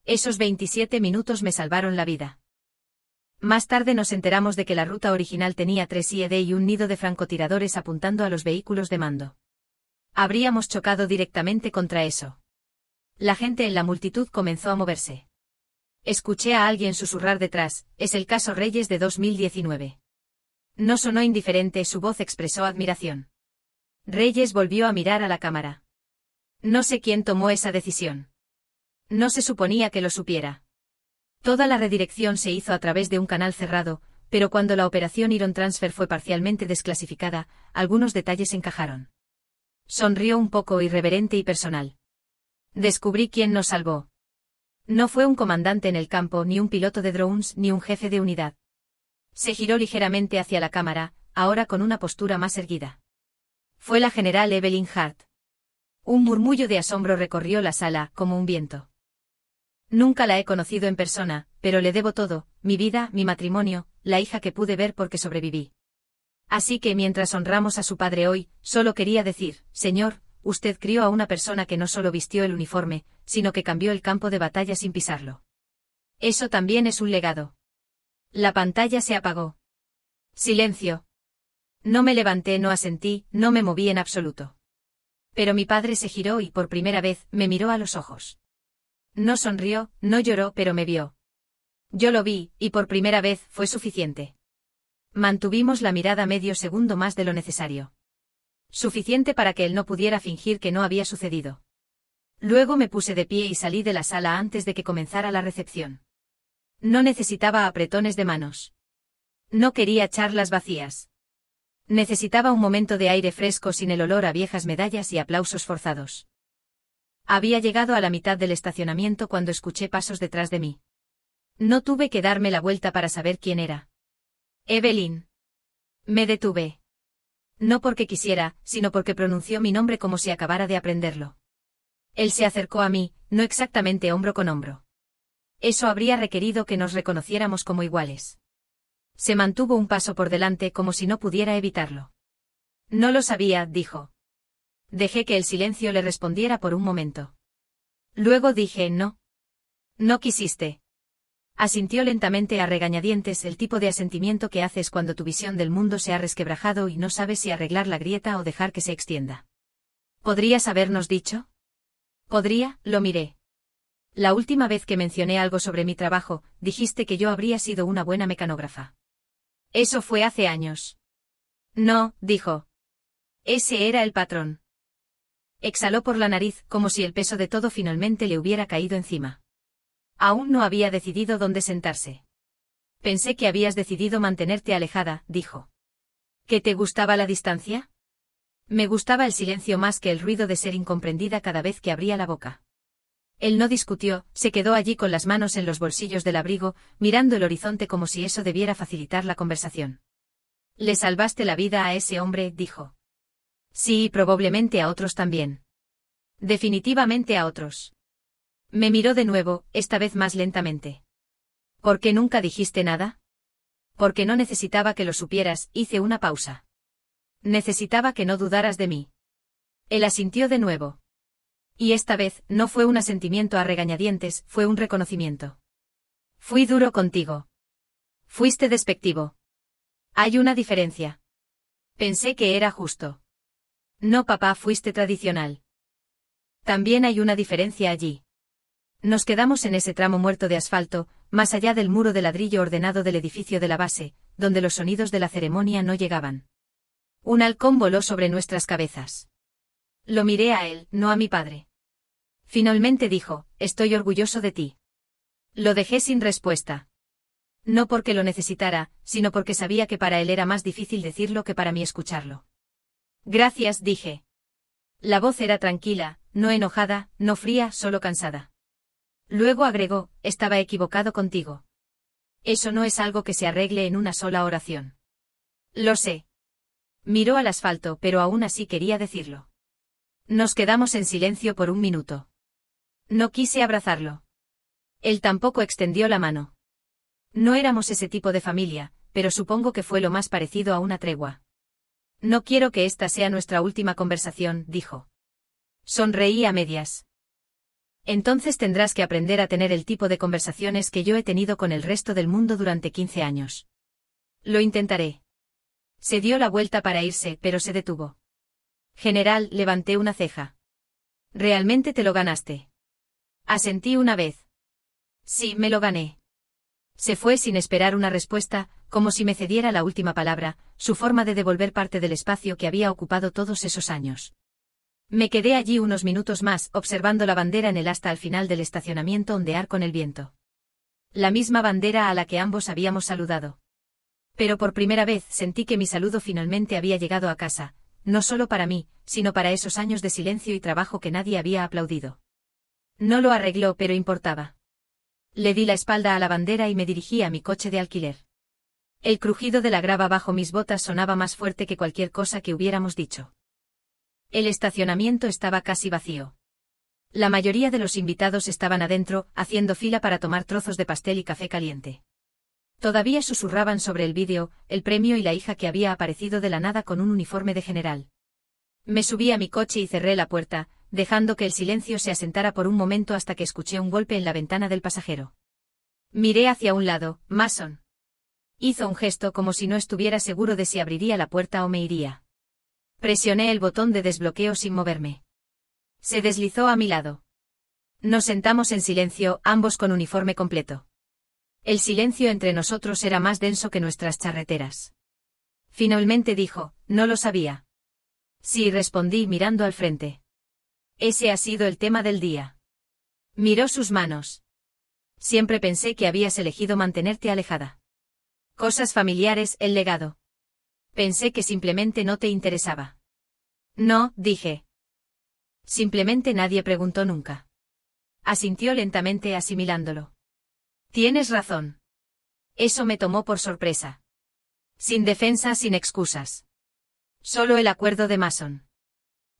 Esos 27 minutos me salvaron la vida. Más tarde nos enteramos de que la ruta original tenía 3 IED y un nido de francotiradores apuntando a los vehículos de mando. Habríamos chocado directamente contra eso. La gente en la multitud comenzó a moverse. Escuché a alguien susurrar detrás, es el caso Reyes de 2019. No sonó indiferente, su voz expresó admiración. Reyes volvió a mirar a la cámara. No sé quién tomó esa decisión. No se suponía que lo supiera. Toda la redirección se hizo a través de un canal cerrado, pero cuando la operación Iron Transfer fue parcialmente desclasificada, algunos detalles encajaron. Sonrió un poco irreverente y personal. Descubrí quién nos salvó. No fue un comandante en el campo, ni un piloto de drones, ni un jefe de unidad. Se giró ligeramente hacia la cámara, ahora con una postura más erguida. Fue la general Evelyn Hart. Un murmullo de asombro recorrió la sala, como un viento. Nunca la he conocido en persona, pero le debo todo, mi vida, mi matrimonio, la hija que pude ver porque sobreviví. Así que mientras honramos a su padre hoy, solo quería decir, señor, usted crió a una persona que no solo vistió el uniforme, sino que cambió el campo de batalla sin pisarlo. Eso también es un legado. La pantalla se apagó. Silencio. No me levanté, no asentí, no me moví en absoluto. Pero mi padre se giró y por primera vez me miró a los ojos. No sonrió, no lloró, pero me vio. Yo lo vi, y por primera vez fue suficiente. Mantuvimos la mirada medio segundo más de lo necesario. Suficiente para que él no pudiera fingir que no había sucedido. Luego me puse de pie y salí de la sala antes de que comenzara la recepción. No necesitaba apretones de manos. No quería charlas vacías. Necesitaba un momento de aire fresco sin el olor a viejas medallas y aplausos forzados. Había llegado a la mitad del estacionamiento cuando escuché pasos detrás de mí. No tuve que darme la vuelta para saber quién era. Evelyn. Me detuve. No porque quisiera, sino porque pronunció mi nombre como si acabara de aprenderlo. Él se acercó a mí, no exactamente hombro con hombro. Eso habría requerido que nos reconociéramos como iguales. Se mantuvo un paso por delante como si no pudiera evitarlo. No lo sabía, dijo. Dejé que el silencio le respondiera por un momento. Luego dije no. No quisiste. Asintió lentamente a regañadientes, el tipo de asentimiento que haces cuando tu visión del mundo se ha resquebrajado y no sabes si arreglar la grieta o dejar que se extienda. ¿Podrías habernos dicho? Podría, lo miré. La última vez que mencioné algo sobre mi trabajo, dijiste que yo habría sido una buena mecanógrafa. Eso fue hace años. No, dijo. Ese era el patrón. Exhaló por la nariz, como si el peso de todo finalmente le hubiera caído encima. Aún no había decidido dónde sentarse. Pensé que habías decidido mantenerte alejada, dijo. ¿Que te gustaba la distancia? Me gustaba el silencio más que el ruido de ser incomprendida cada vez que abría la boca. Él no discutió, se quedó allí con las manos en los bolsillos del abrigo, mirando el horizonte como si eso debiera facilitar la conversación. Le salvaste la vida a ese hombre, dijo. Sí, y probablemente a otros también. Definitivamente a otros. Me miró de nuevo, esta vez más lentamente. ¿Por qué nunca dijiste nada? Porque no necesitaba que lo supieras, hice una pausa. Necesitaba que no dudaras de mí. Él asintió de nuevo. Y esta vez, no fue un asentimiento a regañadientes, fue un reconocimiento. Fui duro contigo. Fuiste despectivo. Hay una diferencia. Pensé que era justo. No, papá, fuiste tradicional. También hay una diferencia allí. Nos quedamos en ese tramo muerto de asfalto, más allá del muro de ladrillo ordenado del edificio de la base, donde los sonidos de la ceremonia no llegaban. Un halcón voló sobre nuestras cabezas. Lo miré a él, no a mi padre. Finalmente dijo, estoy orgulloso de ti. Lo dejé sin respuesta. No porque lo necesitara, sino porque sabía que para él era más difícil decirlo que para mí escucharlo. Gracias, dije. La voz era tranquila, no enojada, no fría, solo cansada. Luego agregó, estaba equivocado contigo. Eso no es algo que se arregle en una sola oración. Lo sé. Miró al asfalto, pero aún así quería decirlo. Nos quedamos en silencio por un minuto. No quise abrazarlo. Él tampoco extendió la mano. No éramos ese tipo de familia, pero supongo que fue lo más parecido a una tregua. No quiero que esta sea nuestra última conversación, dijo. Sonreí a medias. Entonces tendrás que aprender a tener el tipo de conversaciones que yo he tenido con el resto del mundo durante 15 años. Lo intentaré. Se dio la vuelta para irse, pero se detuvo. General, levanté una ceja. ¿Realmente te lo ganaste? Asentí una vez. Sí, me lo gané. Se fue sin esperar una respuesta, como si me cediera la última palabra, su forma de devolver parte del espacio que había ocupado todos esos años. Me quedé allí unos minutos más, observando la bandera en el asta al final del estacionamiento ondear con el viento. La misma bandera a la que ambos habíamos saludado. Pero por primera vez sentí que mi saludo finalmente había llegado a casa, no solo para mí, sino para esos años de silencio y trabajo que nadie había aplaudido. No lo arregló, pero importaba. Le di la espalda a la bandera y me dirigí a mi coche de alquiler. El crujido de la grava bajo mis botas sonaba más fuerte que cualquier cosa que hubiéramos dicho. El estacionamiento estaba casi vacío. La mayoría de los invitados estaban adentro, haciendo fila para tomar trozos de pastel y café caliente. Todavía susurraban sobre el vídeo, el premio y la hija que había aparecido de la nada con un uniforme de general. Me subí a mi coche y cerré la puerta, dejando que el silencio se asentara por un momento hasta que escuché un golpe en la ventana del pasajero. Miré hacia un lado, Mason. Hizo un gesto como si no estuviera seguro de si abriría la puerta o me iría. Presioné el botón de desbloqueo sin moverme. Se deslizó a mi lado. Nos sentamos en silencio, ambos con uniforme completo. El silencio entre nosotros era más denso que nuestras charreteras. Finalmente dijo, no lo sabía. Sí, respondí mirando al frente. Ese ha sido el tema del día. Miró sus manos. Siempre pensé que habías elegido mantenerte alejada. Cosas familiares, el legado. Pensé que simplemente no te interesaba. No, dije. Simplemente nadie preguntó nunca. Asintió lentamente asimilándolo. Tienes razón. Eso me tomó por sorpresa. Sin defensa, sin excusas. Solo el acuerdo de Mason.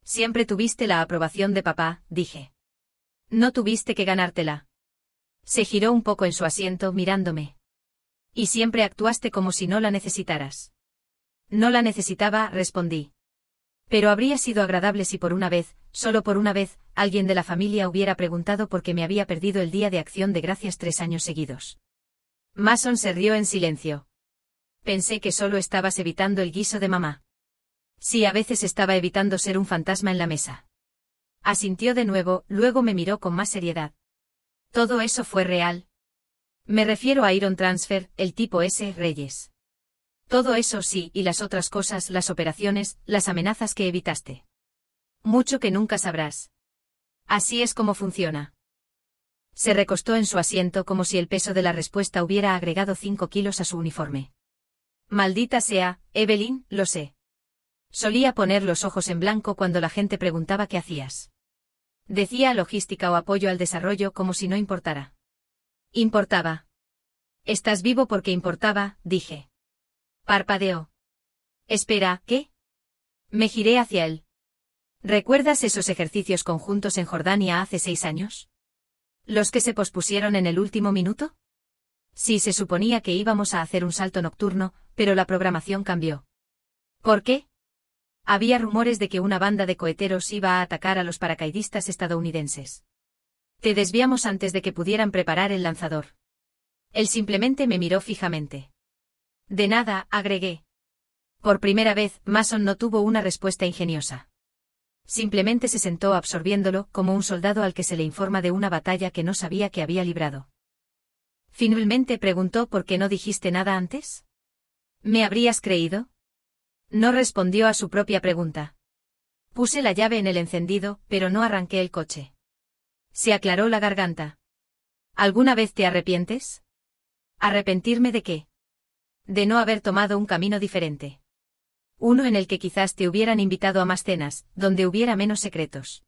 Siempre tuviste la aprobación de papá, dije. No tuviste que ganártela. Se giró un poco en su asiento mirándome. Y siempre actuaste como si no la necesitaras. No la necesitaba, respondí. Pero habría sido agradable si por una vez, solo por una vez, alguien de la familia hubiera preguntado por qué me había perdido el Día de Acción de Gracias 3 años seguidos. Mason se rió en silencio. Pensé que solo estabas evitando el guiso de mamá. Sí, a veces estaba evitando ser un fantasma en la mesa. Asintió de nuevo, luego me miró con más seriedad. ¿Todo eso fue real? Me refiero a Iron Transfer, el tipo S. Reyes. Todo eso sí, y las otras cosas, las operaciones, las amenazas que evitaste. Mucho que nunca sabrás. Así es como funciona. Se recostó en su asiento como si el peso de la respuesta hubiera agregado 5 kilos a su uniforme. Maldita sea, Evelyn, lo sé. Solía poner los ojos en blanco cuando la gente preguntaba qué hacías. Decía logística o apoyo al desarrollo como si no importara. Importaba. Estás vivo porque importaba, dije. Parpadeó. Espera, ¿qué? Me giré hacia él. ¿Recuerdas esos ejercicios conjuntos en Jordania hace 6 años? ¿Los que se pospusieron en el último minuto? Sí, se suponía que íbamos a hacer un salto nocturno, pero la programación cambió. ¿Por qué? Había rumores de que una banda de coheteros iba a atacar a los paracaidistas estadounidenses. Te desviamos antes de que pudieran preparar el lanzador. Él simplemente me miró fijamente. De nada, agregué. Por primera vez, Mason no tuvo una respuesta ingeniosa. Simplemente se sentó absorbiéndolo como un soldado al que se le informa de una batalla que no sabía que había librado. Finalmente preguntó por qué no dijiste nada antes. ¿Me habrías creído? No respondió a su propia pregunta. Puse la llave en el encendido, pero no arranqué el coche. Se aclaró la garganta. ¿Alguna vez te arrepientes? ¿Arrepentirme de qué? De no haber tomado un camino diferente. Uno en el que quizás te hubieran invitado a más cenas, donde hubiera menos secretos.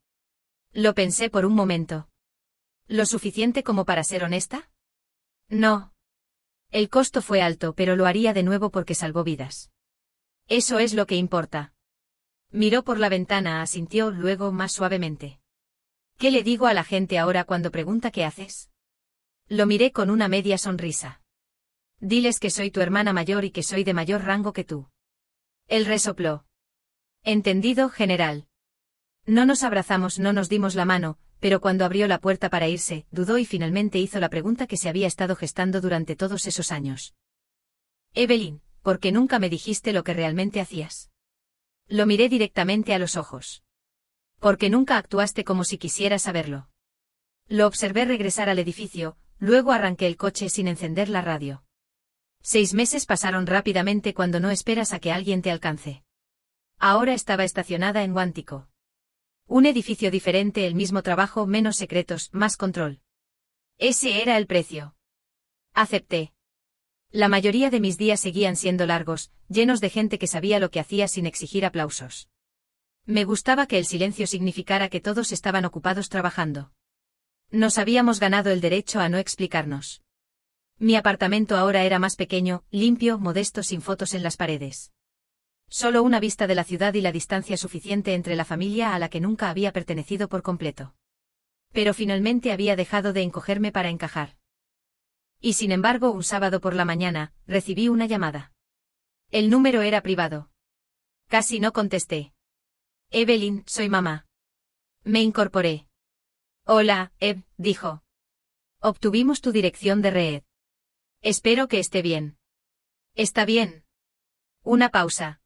Lo pensé por un momento. ¿Lo suficiente como para ser honesta? No. El costo fue alto, pero lo haría de nuevo porque salvó vidas. Eso es lo que importa. Miró por la ventana, asintió luego más suavemente. ¿Qué le digo a la gente ahora cuando pregunta qué haces? Lo miré con una media sonrisa. Diles que soy tu hermana mayor y que soy de mayor rango que tú. Él resopló. Entendido, general. No nos abrazamos, no nos dimos la mano, pero cuando abrió la puerta para irse, dudó y finalmente hizo la pregunta que se había estado gestando durante todos esos años. Evelyn, ¿por qué nunca me dijiste lo que realmente hacías? Lo miré directamente a los ojos. Porque nunca actuaste como si quisieras saberlo. Lo observé regresar al edificio, luego arranqué el coche sin encender la radio. 6 meses pasaron rápidamente cuando no esperas a que alguien te alcance. Ahora estaba estacionada en Quantico. Un edificio diferente, el mismo trabajo, menos secretos, más control. Ese era el precio. Acepté. La mayoría de mis días seguían siendo largos, llenos de gente que sabía lo que hacía sin exigir aplausos. Me gustaba que el silencio significara que todos estaban ocupados trabajando. Nos habíamos ganado el derecho a no explicarnos. Mi apartamento ahora era más pequeño, limpio, modesto, sin fotos en las paredes. Solo una vista de la ciudad y la distancia suficiente entre la familia a la que nunca había pertenecido por completo. Pero finalmente había dejado de encogerme para encajar. Y sin embargo, un sábado por la mañana, recibí una llamada. El número era privado. Casi no contesté. Evelyn, soy mamá. Me incorporé. Hola, Eve, dijo. Obtuvimos tu dirección de red. Espero que esté bien. ¿Está bien? Una pausa.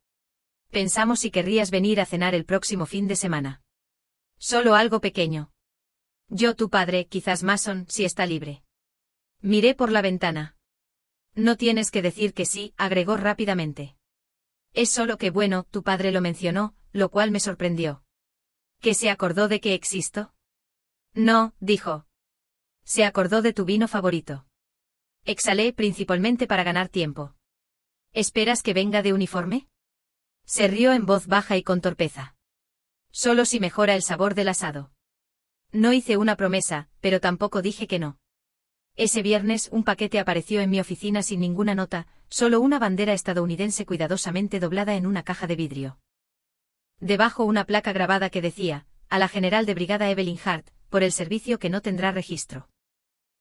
Pensamos si querrías venir a cenar el próximo fin de semana. Solo algo pequeño. Yo, tu padre, quizás Mason, si está libre. Miré por la ventana. No tienes que decir que sí, agregó rápidamente. Es solo que bueno, tu padre lo mencionó, lo cual me sorprendió. ¿Que se acordó de que existo? No, dijo. Se acordó de tu vino favorito. Exhalé principalmente para ganar tiempo. ¿Esperas que venga de uniforme? Se rió en voz baja y con torpeza. Solo si mejora el sabor del asado. No hice una promesa, pero tampoco dije que no. Ese viernes un paquete apareció en mi oficina sin ninguna nota, solo una bandera estadounidense cuidadosamente doblada en una caja de vidrio. Debajo una placa grabada que decía, a la general de brigada Evelyn Hart, por el servicio que no tendrá registro.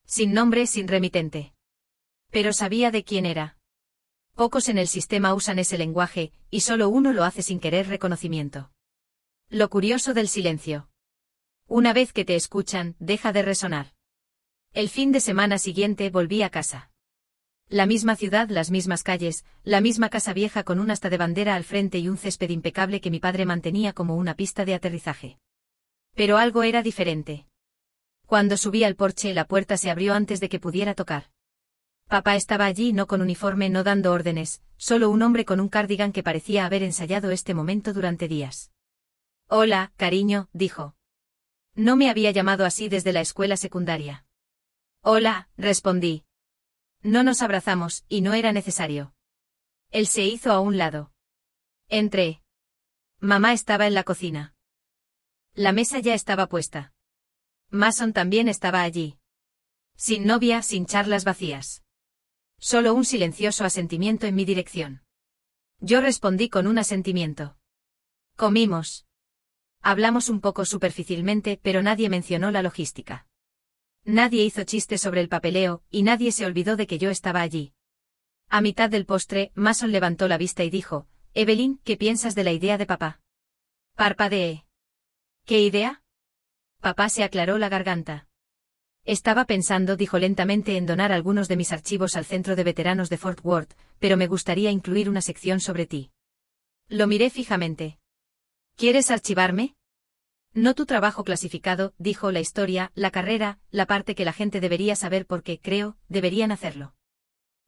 Sin nombre, sin remitente. Pero sabía de quién era. Pocos en el sistema usan ese lenguaje, y solo uno lo hace sin querer reconocimiento. Lo curioso del silencio. Una vez que te escuchan, deja de resonar. El fin de semana siguiente volví a casa. La misma ciudad, las mismas calles, la misma casa vieja con un asta de bandera al frente y un césped impecable que mi padre mantenía como una pista de aterrizaje. Pero algo era diferente. Cuando subí al porche, la puerta se abrió antes de que pudiera tocar. Papá estaba allí, no con uniforme, no dando órdenes, solo un hombre con un cardigan que parecía haber ensayado este momento durante días. Hola, cariño, dijo. No me había llamado así desde la escuela secundaria. Hola, respondí. No nos abrazamos, y no era necesario. Él se hizo a un lado. Entré. Mamá estaba en la cocina. La mesa ya estaba puesta. Mason también estaba allí. Sin novia, sin charlas vacías. Solo un silencioso asentimiento en mi dirección. Yo respondí con un asentimiento. Comimos. Hablamos un poco superficialmente, pero nadie mencionó la logística. Nadie hizo chistes sobre el papeleo, y nadie se olvidó de que yo estaba allí. A mitad del postre, Mason levantó la vista y dijo, Evelyn, ¿qué piensas de la idea de papá? Parpadeé. ¿Qué idea? Papá se aclaró la garganta. Estaba pensando, dijo lentamente, en donar algunos de mis archivos al centro de veteranos de Fort Worth, pero me gustaría incluir una sección sobre ti. Lo miré fijamente. ¿Quieres archivarme? No tu trabajo clasificado, dijo, la historia, la carrera, la parte que la gente debería saber porque, creo, deberían hacerlo.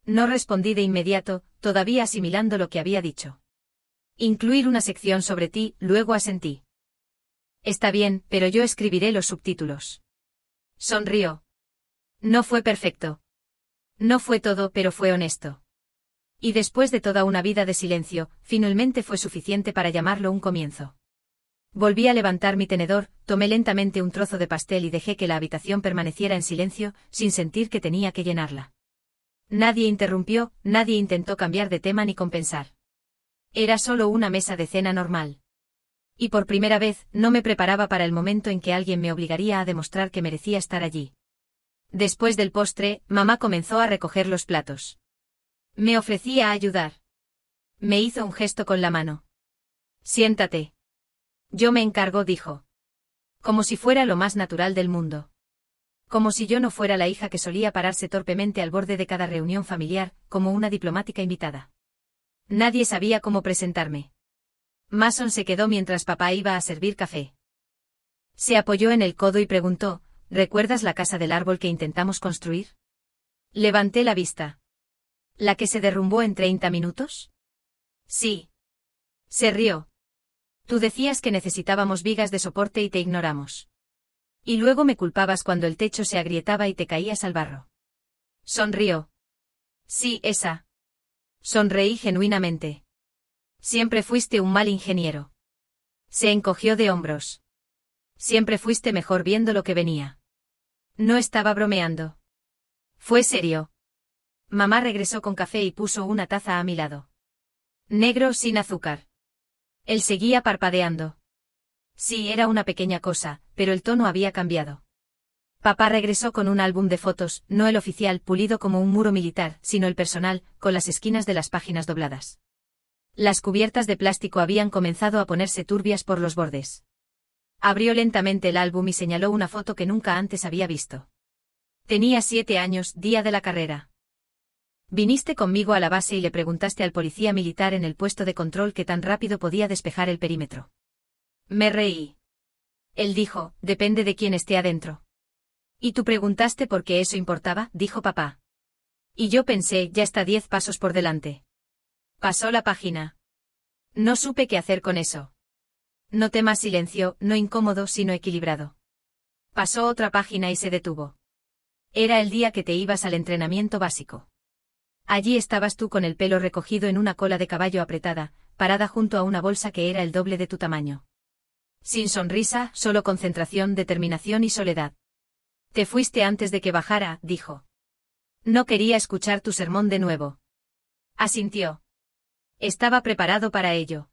No respondí de inmediato, todavía asimilando lo que había dicho. Incluir una sección sobre ti, luego asentí. Está bien, pero yo escribiré los subtítulos. Sonrió. No fue perfecto. No fue todo, pero fue honesto. Y después de toda una vida de silencio, finalmente fue suficiente para llamarlo un comienzo. Volví a levantar mi tenedor, tomé lentamente un trozo de pastel y dejé que la habitación permaneciera en silencio, sin sentir que tenía que llenarla. Nadie interrumpió, nadie intentó cambiar de tema ni compensar. Era solo una mesa de cena normal. Y por primera vez, no me preparaba para el momento en que alguien me obligaría a demostrar que merecía estar allí. Después del postre, mamá comenzó a recoger los platos. Me ofrecí a ayudar. Me hizo un gesto con la mano. Siéntate. Yo me encargo, dijo. Como si fuera lo más natural del mundo. Como si yo no fuera la hija que solía pararse torpemente al borde de cada reunión familiar, como una diplomática invitada. Nadie sabía cómo presentarme. Mason se quedó mientras papá iba a servir café. Se apoyó en el codo y preguntó, ¿recuerdas la casa del árbol que intentamos construir? Levanté la vista. ¿La que se derrumbó en 30 minutos? Sí. Se rió. Tú decías que necesitábamos vigas de soporte y te ignoramos. Y luego me culpabas cuando el techo se agrietaba y te caías al barro. Sonrió. Sí, esa. Sonreí genuinamente. Siempre fuiste un mal ingeniero. Se encogió de hombros. Siempre fuiste mejor viendo lo que venía. No estaba bromeando. Fue serio. Mamá regresó con café y puso una taza a mi lado. Negro sin azúcar. Él seguía parpadeando. Sí, era una pequeña cosa, pero el tono había cambiado. Papá regresó con un álbum de fotos, no el oficial pulido como un muro militar, sino el personal, con las esquinas de las páginas dobladas. Las cubiertas de plástico habían comenzado a ponerse turbias por los bordes. Abrió lentamente el álbum y señaló una foto que nunca antes había visto. Tenía 7 años, día de la carrera. Viniste conmigo a la base y le preguntaste al policía militar en el puesto de control qué tan rápido podía despejar el perímetro. Me reí. Él dijo, depende de quién esté adentro. ¿Y tú preguntaste por qué eso importaba?, dijo papá. Y yo pensé, ya está 10 pasos por delante. Pasó la página. No supe qué hacer con eso. Noté más silencio, no incómodo sino equilibrado. Pasó otra página y se detuvo. Era el día que te ibas al entrenamiento básico. Allí estabas tú con el pelo recogido en una cola de caballo apretada, parada junto a una bolsa que era el doble de tu tamaño. Sin sonrisa, solo concentración, determinación y soledad. Te fuiste antes de que bajara, dijo. No quería escuchar tu sermón de nuevo. Asintió. Estaba preparado para ello.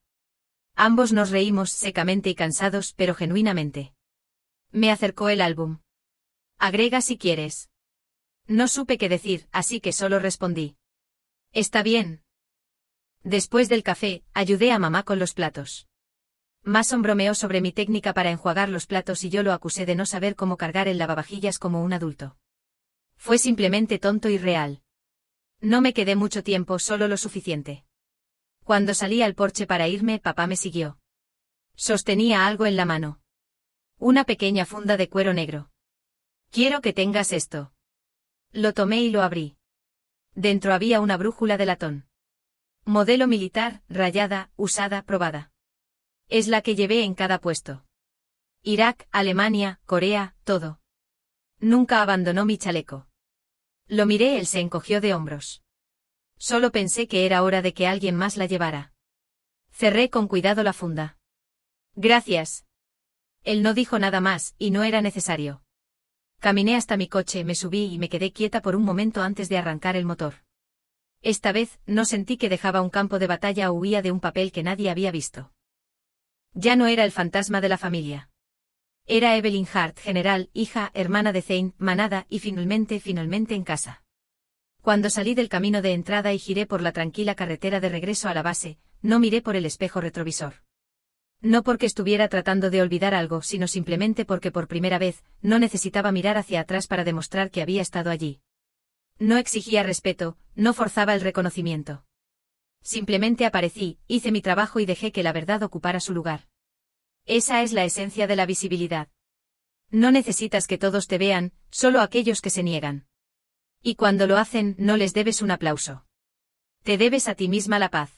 Ambos nos reímos secamente y cansados, pero genuinamente. Me acercó el álbum. Agrega si quieres. No supe qué decir, así que solo respondí. Está bien. Después del café, ayudé a mamá con los platos. Mason bromeó sobre mi técnica para enjuagar los platos y yo lo acusé de no saber cómo cargar el lavavajillas como un adulto. Fue simplemente tonto y real. No me quedé mucho tiempo, solo lo suficiente. Cuando salí al porche para irme, papá me siguió. Sostenía algo en la mano. Una pequeña funda de cuero negro. Quiero que tengas esto. Lo tomé y lo abrí. Dentro había una brújula de latón. Modelo militar, rayada, usada, probada. Es la que llevé en cada puesto. Irak, Alemania, Corea, todo. Nunca abandonó mi chaleco. Lo miré, él se encogió de hombros. Solo pensé que era hora de que alguien más la llevara. Cerré con cuidado la funda. Gracias. Él no dijo nada más, y no era necesario. Caminé hasta mi coche, me subí y me quedé quieta por un momento antes de arrancar el motor. Esta vez, no sentí que dejaba un campo de batalla o huía de un papel que nadie había visto. Ya no era el fantasma de la familia. Era Evelyn Hart, general, hija, hermana de Zane, manada, y finalmente en casa. Cuando salí del camino de entrada y giré por la tranquila carretera de regreso a la base, no miré por el espejo retrovisor. No porque estuviera tratando de olvidar algo, sino simplemente porque por primera vez, no necesitaba mirar hacia atrás para demostrar que había estado allí. No exigía respeto, no forzaba el reconocimiento. Simplemente aparecí, hice mi trabajo y dejé que la verdad ocupara su lugar. Esa es la esencia de la visibilidad. No necesitas que todos te vean, solo aquellos que se niegan. Y cuando lo hacen, no les debes un aplauso. Te debes a ti misma la paz.